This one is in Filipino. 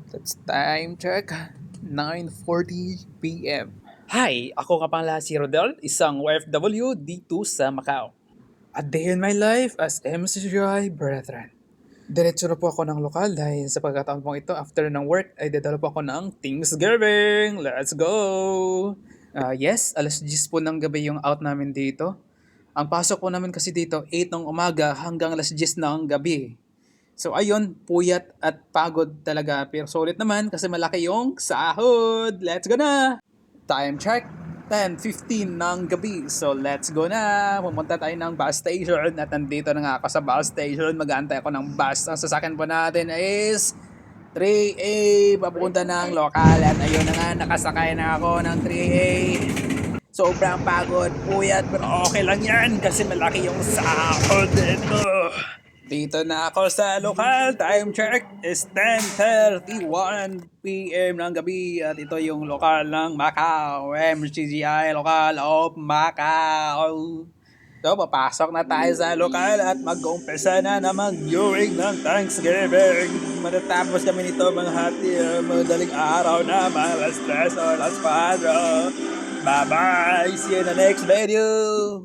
That's time check, 9:40 p.m. Hi, ako nga pala si Rodel, isang OFW dito sa Macau. A day in my life as MCGI Brethren. Diretso na po ako ng lokal dahil sa pagkataon pong ito, after ng work, ay dadalo po ako ng Thanksgiving! Let's go! Yes, alas 10 po ng gabi yung out namin dito. Ang pasok po namin kasi dito, 8 ng umaga hanggang alas 10 ng gabi. So ayun, puyat at pagod talaga. Pero solid naman kasi malaki yung sahod. Let's go na! Time check, 10:15 ng gabi. So let's go na. Pumunta tayo ng bus station at nandito na nga ako sa bus station. Mag-aantay ako ng bus. Ang sasakyan po natin is 3A papunta ng lokal. At ayun na nga, nakasakay na ako ng 3A. Sobrang pagod, puyat, pero okay lang yan kasi malaki yung sahod nito. Dito na ako sa lokal. Time check is 10:31 p.m. ng gabi at ito yung lokal ng Macau. MCGI Lokal of Macau. So, papasok na tayo sa lokal at mag-umpisa na naman viewing ng Thanksgiving. Matatapos kami nito mga hati, madaling araw na, alas 3 o alas 4. Bye-bye! See you in the next video!